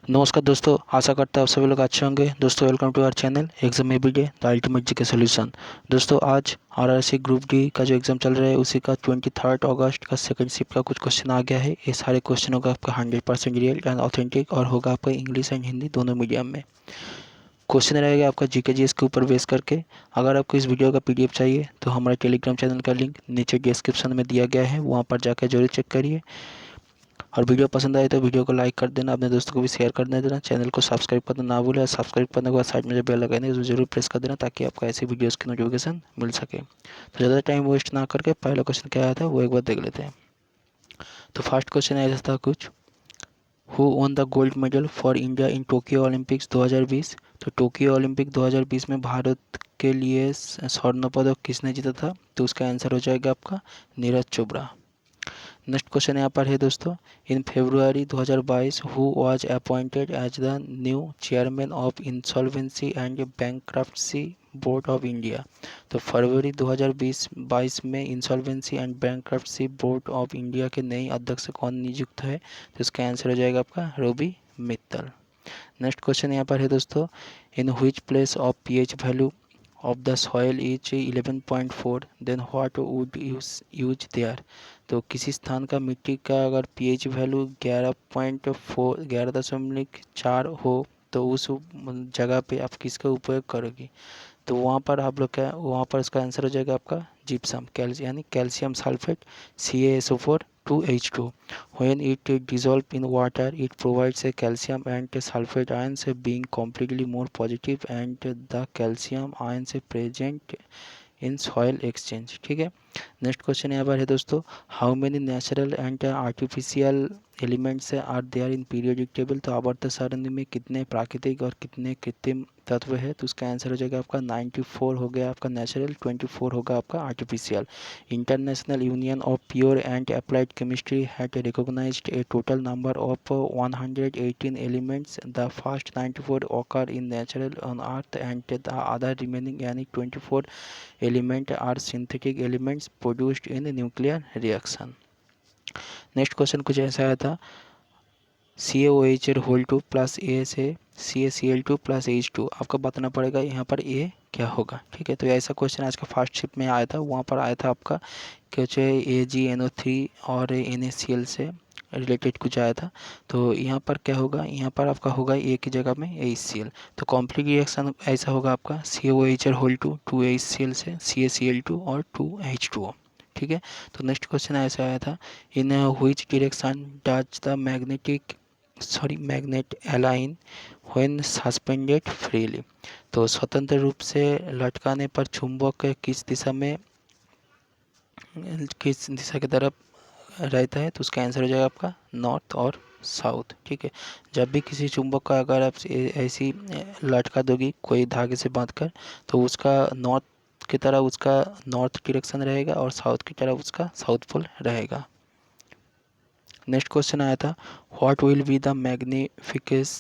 नमस्कार दोस्तों, आशा करता है आप सभी लोग अच्छे होंगे। दोस्तों welcome to our channel exam everyday the ultimate GK solution. दोस्तों आज आरआरसी ग्रुप डी का जो एग्ज़ाम चल रहा है उसी का 23 अगस्त का सेकंड शिफ्ट का कुछ क्वेश्चन आ गया है। ये सारे क्वेश्चनों का आपका 100% रियल एंड ऑथेंटिक और होगा आपका इंग्लिश एंड हिंदी दोनों मीडियम में। क्वेश्चन रहेगा आपका जीके जीएस के ऊपर बेस करके। अगर आपको इस वीडियो का पीडीएफ चाहिए तो हमारे टेलीग्राम चैनल का लिंक नीचे डिस्क्रिप्शन में दिया गया है, वहाँ पर जाकर जरूर चेक करिए। और वीडियो पसंद आए तो वीडियो को लाइक कर देना, अपने दोस्तों को भी शेयर कर देना, चैनल को सब्सक्राइब करना ना भूलें। और सब्सक्राइब करने के बाद साइड में जो बेल लगाएंगे उसको जरूर प्रेस कर देना ताकि आपको ऐसी वीडियोस की नोटिफिकेशन मिल सके। तो ज़्यादा टाइम वेस्ट ना करके पहला क्वेश्चन क्या आया था वो एक बार देख लेते हैं। तो फर्स्ट क्वेश्चन ऐसा था कुछ, who one the gold medal for India in Tokyo Olympics 2020। तो टोक्यो ओलंपिक 2020 में भारत के लिए स्वर्ण पदक किसने जीता था? तो उसका आंसर हो जाएगा आपका नीरज चोपड़ा। नेक्स्ट क्वेश्चन यहाँ पर है दोस्तों, in February 2022 who was appointed as the new chairman of insolvency and bankruptcy board of India. तो फरवरी 2020-22 में insolvency and bankruptcy board of India के नए अध्यक्ष कौन नियुक्त है? तो इसका आंसर हो जाएगा आपका रूबी मित्तल। नेक्स्ट क्वेश्चन यहाँ पर है दोस्तों, in which place of pH value of the soil is 11.4 then what would use there। तो किसी स्थान का मिट्टी का अगर पीएच वैल्यू 11.4 हो तो उस जगह पे आप किसका उपयोग करोगे? तो वहाँ पर आप लोग क्या, वहाँ पर इसका आंसर हो जाएगा आपका जिप्सम यानी calcium sulphate CaSO4 2H2। when it dissolve in water it provides a calcium and sulfate ions being completely more positive and the calcium ions present in soil exchange. ठीक है। नेक्स्ट क्वेश्चन यहाँ पर है दोस्तों, how many natural and artificial elements are there in periodic table. तो आवर्त सारणी में कितने प्राकृतिक और कितने कृत्रिम तत्व है? तो उसका आंसर हो जाएगा आपका 94 हो गया आपका नेचुरल, 24 होगा आपका artificial. International Union of Pure and Applied Chemistry had recognised a total number of 118 elements. The first 94 occur in natural on earth and the other remaining यानी 24 element are synthetic elements produced in nuclear reaction। Next question कुछ ऐसा आया था, CaOH whole 2 plus ए से CaCl2 plus H2। आपको बताना पड़ेगा यहाँ पर ए क्या होगा। ठीक है, तो ऐसा क्वेश्चन आज का फर्स्ट शिफ्ट में आया था, वहाँ पर आया था आपका कुछ AgNO3 और NaCl से रिलेटेड कुछ आया था। तो यहाँ पर क्या होगा, यहाँ पर आपका होगा ए की जगह में HCl। तो कॉम्प्लीट रिएक्शन ऐसा होगा आपका CaOH होल 2 2HCl से CaCl2 और 2H2O। ठीक है, तो नेक्स्ट क्वेश्चन ऐसा आया था, in which direction does the magnet align when suspended freely. तो स्वतंत्र रूप से लटकाने पर चुंबक किस दिशा की तरफ रहता है? तो उसका आंसर हो जाएगा आपका नॉर्थ और साउथ। ठीक है, जब भी किसी चुंबक का अगर आप ऐसी लटका दोगी कोई धागे से बांधकर तो उसका नॉर्थ की तरफ उसका नॉर्थ डायरेक्शन रहेगा और साउथ की तरफ उसका साउथ पोल रहेगा। नेक्स्ट क्वेश्चन आया था, what will be the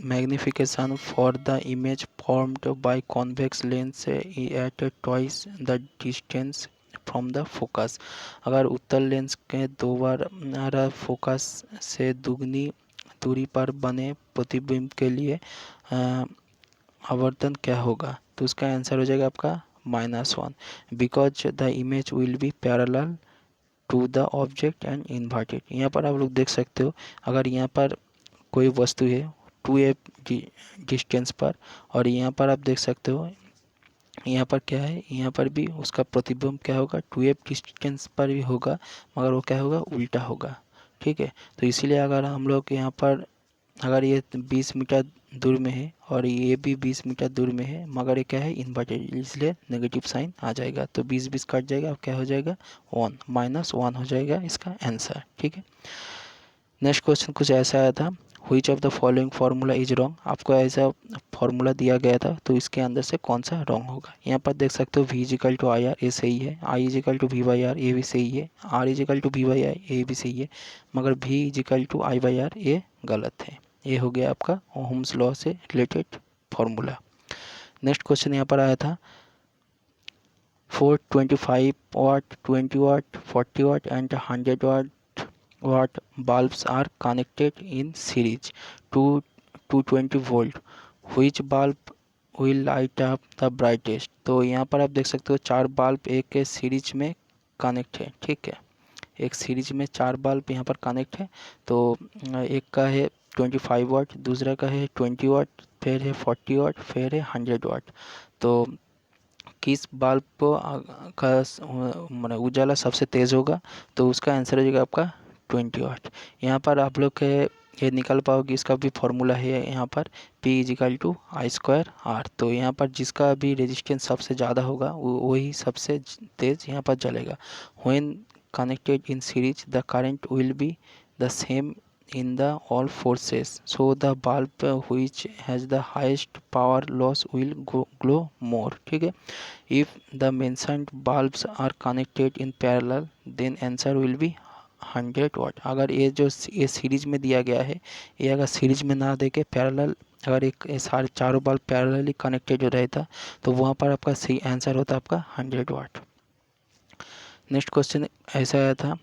magnification for the image formed by convex lens at twice the distance from the focus. अगर उत्तल लेंस के दो बार फोकस से दुगनी दूरी पर बने प्रतिबिंब के लिए आवर्तन क्या होगा? तो उसका आंसर हो जाएगा आपका -1 because the image will be parallel to the object and inverted. यहाँ पर आप लोग देख सकते हो, अगर यहाँ पर कोई वस्तु है 2f डिस्टेंस पर और यहाँ पर आप देख सकते हो यहाँ पर क्या है, यहाँ पर भी उसका प्रतिबिंब क्या होगा 2f डिस्टेंस पर भी होगा मगर वो क्या होगा, उल्टा होगा। ठीक है, तो इसीलिए अगर हम लोग यहाँ पर अगर ये 20 मीटर दूर में है और ये भी 20 मीटर दूर में है मगर ये क्या है इन्वर्टेड, इसलिए नेगेटिव साइन आ जाएगा। तो 20-20 कट जाएगा और क्या हो जाएगा 1 -1 हो जाएगा इसका आंसर। ठीक है, नेक्स्ट क्वेश्चन कुछ ऐसा आया था, which of the following formula is wrong. आपको ऐसा फार्मूला दिया गया था तो इसके अंदर से कौन सा रॉन्ग होगा। यहाँ पर देख सकते हो V=IR ये सही है, I=V/R ये भी सही है, R=V/I ये भी सही है मगर V=I/R ये गलत है। ये हो गया आपका ओहम्स लॉ से रिलेटेड फार्मूला। नेक्स्ट क्वेश्चन यहाँ पर आया था, 425 watt 20 watt 40 watt and 100 watt bulbs are connected in series to 220 volt, which bulb will light up the brightest. तो यहाँ पर आप देख सकते हो 4 बल्ब एक के सीरीज में कनेक्ट है, ठीक है, एक सीरीज में 4 बल्ब यहाँ पर कनेक्ट है। तो एक का है 25 वाट, दूसरा का है 20 वाट, फिर है 40 वाट, फिर है 100 वाट। तो किस बल्ब को का मतलब उजाला सबसे तेज़ होगा, तो उसका आंसर हो जाएगा आपका 20 वाट। यहाँ पर आप लोग के ये निकल पाओगे, इसका भी फॉर्मूला है यहाँ पर P = I²R। तो यहाँ पर जिसका भी रेजिस्टेंस सबसे ज़्यादा होगा वही सबसे तेज़ यहाँ पर जलेगा। When connected in series the current will be the same in the all forces, so the bulb which has the highest power loss will glow more, ठीक है। if the mentioned bulbs are connected in parallel then answer will be 100 वाट। अगर ये जो ये series में दिया गया है, ये अगर सीरीज में ना दे के पैरेलल, अगर एक ये सारे चारों बल्ब पैरेलली कनेक्टेड हो रहता तो वहाँ पर आपका सही आंसर होता आपका 100 वाट। नेक्स्ट क्वेश्चन ऐसा आया था,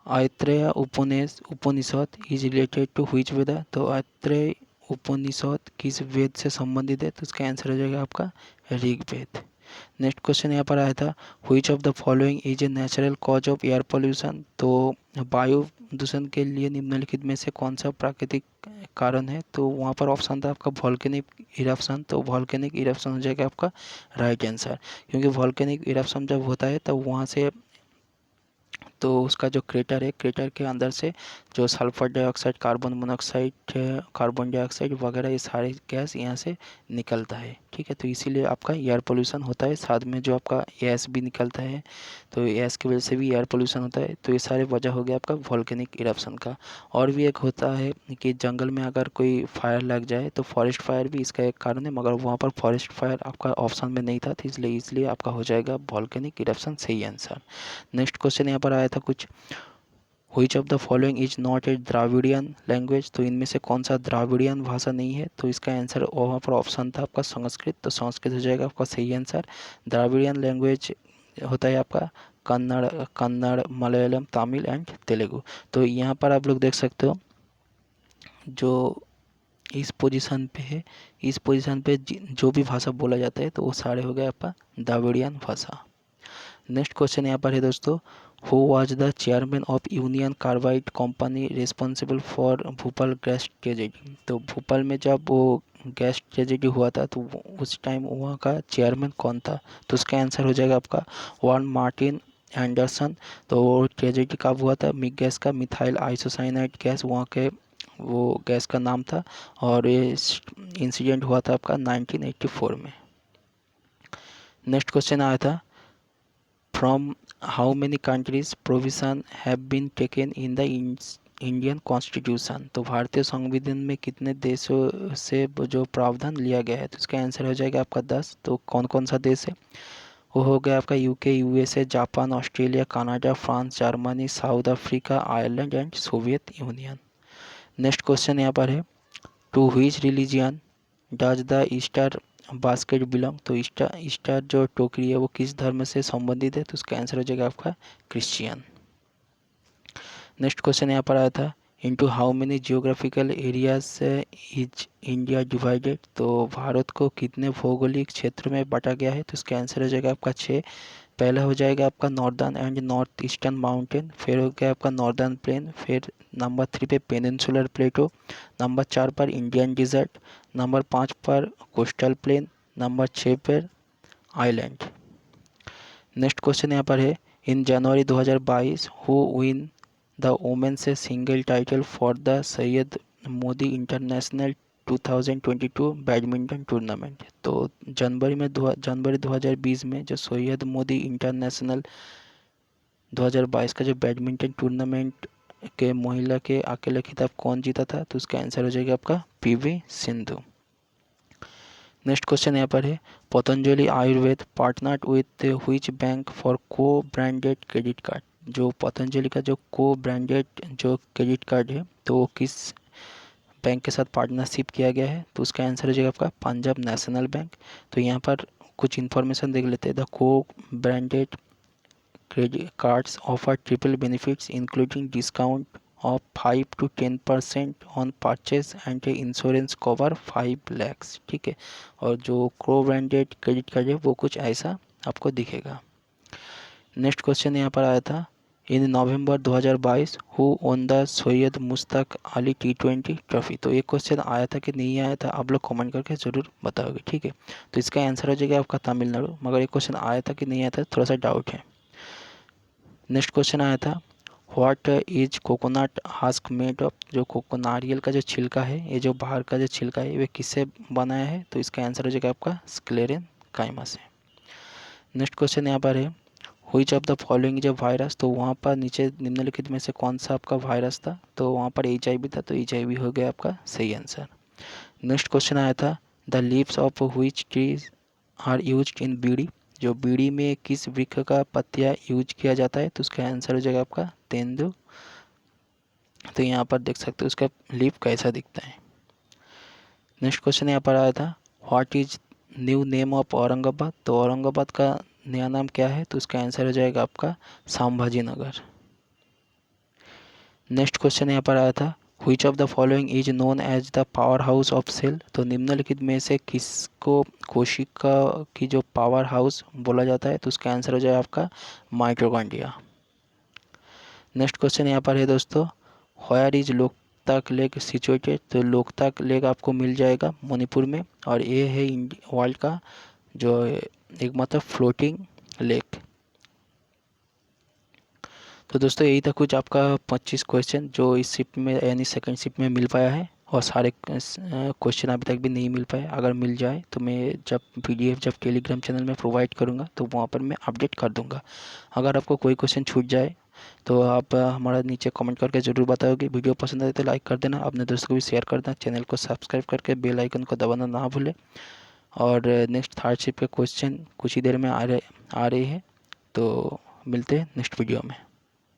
आयत्रेय उपनिषद इज रिलेटेड टू व्हिच वेद। तो आयत्रेय उपनिषद किस वेद से संबंधित है, तो उसका आंसर हो जाएगा आपका ऋग्वेद। नेक्स्ट क्वेश्चन यहाँ पर आया था, which of the following is a natural cause of air pollution. तो वायु दूषण के लिए निम्नलिखित में से कौन सा प्राकृतिक कारण है, तो वहाँ पर ऑप्शन था आपका वॉल्केनिक इरप्शन। तो वॉल्केनिक इरप्शन हो जाएगा आपका राइट आंसर, क्योंकि वॉल्केनिक इरप्शन जब होता है तब वहाँ से तो उसका जो क्रेटर है, क्रेटर के अंदर से जो sulphur dioxide, carbon monoxide, carbon dioxide वगैरह ये सारे गैस यहाँ से निकलता है, ठीक है। तो इसीलिए आपका एयर पोल्यूशन होता है, साथ में जो आपका गैस भी निकलता है, तो गैस की वजह से भी एयर पोल्यूशन होता है। तो ये सारे वजह हो गया आपका वॉल्केनिक इरप्शन का। और भी एक होता है कि जंगल में अगर कोई फायर लग जाए तो फॉरेस्ट फायर भी इसका एक कारण है, मगर वहाँ पर फॉरेस्ट फायर आपका ऑप्शन में नहीं था, तो इसलिए आपका हो जाएगा वॉल्केनिक इरप्शन सही आंसर। नेक्स्ट क्वेश्चन यहाँ पर आया था कुछ, which of the following is not a Dravidian language. तो इनमें से कौन सा द्राविडियन भाषा नहीं है, तो इसका आंसर वहाँ पर ऑप्शन था आपका संस्कृत। तो संस्कृत हो जाएगा आपका सही आंसर। द्राविडियन लैंग्वेज होता है आपका कन्नड़, मलयालम, तमिल एंड तेलुगु। तो यहाँ पर आप लोग देख सकते हो जो इस पोजीशन पे है, इस पोजीशन पे जो भी भाषा बोला जाता है तो वो सारे हो गए आपका द्राविडियन भाषा। नेक्स्ट क्वेश्चन यहाँ पर है दोस्तों, who was the chairman of union carbide company responsible for Bhopal gas tragedy. तो भोपाल में जब वो गैस ट्रेजेडी हुआ था तो उस टाइम वहाँ का चेयरमैन कौन था, तो उसका आंसर हो जाएगा आपका वॉन मार्टिन एंडरसन। तो वो ट्रेजेडी कब हुआ था, मिग गैस का, मिथाइल आइसोसाइनाइड गैस वहाँ के वो गैस का नाम था, और ये इंसिडेंट हुआ था आपका 1984 में। नेक्स्ट क्वेश्चन आया था, from how many countries provision have been taken in the Indian constitution. तो भारतीय संविधान में कितने देशों से जो प्रावधान लिया गया है, तो इसका आंसर हो जाएगा आपका 10। तो कौन कौन सा देश है, वो हो गया आपका UK, USA, Japan, Australia, Canada, France, Germany, South Africa, Ireland and Soviet Union. Next question यहाँ पर है, to which religion does the Easter basket belong. तो ईस्टर जो टोकरी है वो किस धर्म से संबंधित है, तो उसका आंसर हो जाएगा आपका क्रिश्चियन। नेक्स्ट क्वेश्चन यहाँ पर आया था, into how many geographical areas is India divided. तो भारत को कितने भौगोलिक क्षेत्र में बांटा गया है, तो इसका आंसर हो जाएगा आपका 6। पहला हो जाएगा आपका northern and north eastern mountain, फिर हो गया आपका नॉर्दर्न प्लेन, फिर नंबर 3 पे पेनिनसुलर प्लेटो, नंबर 4 पर इंडियन डिजर्ट, नंबर 5 पर कोस्टल प्लेन, नंबर 6 पर आइलैंड। नेक्स्ट क्वेश्चन यहाँ पर है, in January 2022 who win the women's single title for the Syed Modi International 2022 badminton tournament. तो जनवरी 2020 में जो सैयद मोदी इंटरनेशनल 2022 का जो बैडमिंटन टूर्नामेंट के महिला के अकेले खिताब कौन जीता था, तो उसका आंसर हो जाएगा आपका पीवी सिंधु। नेक्स्ट क्वेश्चन यहाँ पर है, Patanjali Ayurveda partnered with which bank for को ब्रांडेड क्रेडिट कार्ड। जो पतंजलि का जो को ब्रांडेड जो क्रेडिट कार्ड है तो वो किस बैंक के साथ पार्टनरशिप किया गया है, तो उसका आंसर हो जाएगा आपका पंजाब नेशनल बैंक। तो यहाँ पर कुछ इन्फॉर्मेशन देख लेते हैं, द को branded credit cards offer triple benefits including discount of 5 to 10% on purchase and insurance cover 5 lakhs, ठीक है। और जो को ब्रांडेड क्रेडिट कार्ड है वो कुछ ऐसा आपको दिखेगा। नेक्स्ट क्वेश्चन यहाँ पर आया था, इन नवंबर 2022 who own the Syed Mushtaq Ali T20 trophy. तो ये क्वेश्चन आया था कि नहीं आया था, आप लोग कमेंट करके ज़रूर बताओगे, ठीक है। तो इसका आंसर हो जाएगा आपका तमिलनाडु, मगर ये क्वेश्चन आया था कि नहीं आया था थोड़ा सा डाउट है। नेक्स्ट क्वेश्चन आया था, what is coconut husk made of. जो नारियल का जो छिलका है, ये जो बाहर का जो छिलका है, वे किससे बनाया है। तो इसका आंसर हो जाएगा आपका स्क्लेरेन काइमा से। नेक्स्ट क्वेश्चन यहाँ पर है, व्हिच ऑफ द फॉलोइंग जो वायरस। तो वहाँ पर नीचे निम्नलिखित में से कौन सा आपका वायरस था। तो वहाँ पर HIV था, तो HIV हो गया आपका सही आंसर। नेक्स्ट क्वेश्चन आया था, the leaves of which trees are used in bidi. जो बीड़ी में किस वृक्ष का पत्तियाँ यूज किया जाता है। तो उसका आंसर हो जाएगा आपका तेंदु। तो यहाँ पर देख सकते हो उसका लीफ कैसा दिखता है। नेक्स्ट क्वेश्चन यहाँ पर आया था, what is new name of Aurangabad. तो औरंगाबाद का नया नाम क्या है। तो इसका आंसर हो जाएगा आपका संभाजी नगर। नेक्स्ट क्वेश्चन यहाँ पर आया था, which of the following is known as the power house of cell. तो निम्नलिखित में से किसको कोशिका की जो पावर हाउस बोला जाता है। तो उसका आंसर हो जाएगा आपका माइटोकॉन्ड्रिया। नेक्स्ट क्वेश्चन यहाँ पर है दोस्तों, where is Loktak lake situated. तो लोकताक लेक आपको मिल जाएगा मणिपुर में, और ये है वर्ल्ड का जो एक मतलब फ्लोटिंग लेक। तो दोस्तों यही था कुछ आपका 25 क्वेश्चन जो इस शिफ्ट में यानी सेकंड शिफ्ट में मिल पाया है, और सारे क्वेश्चन अभी तक भी नहीं मिल पाए। अगर मिल जाए तो मैं जब PDF जब टेलीग्राम चैनल में प्रोवाइड करूँगा तो वहाँ पर मैं अपडेट कर दूँगा। अगर आपको कोई क्वेश्चन छूट जाए तो आप हमारा नीचे कमेंट करके ज़रूर बताओगे। वीडियो पसंद आए तो लाइक कर देना, अपने दोस्तों को भी शेयर कर देना, चैनल को सब्सक्राइब करके बेल आइकन को दबाना ना भूलें। और नेक्स्ट थर्ड शिफ्ट के क्वेश्चन कुछ ही देर में आ रहे हैं। तो मिलते हैं नेक्स्ट वीडियो में।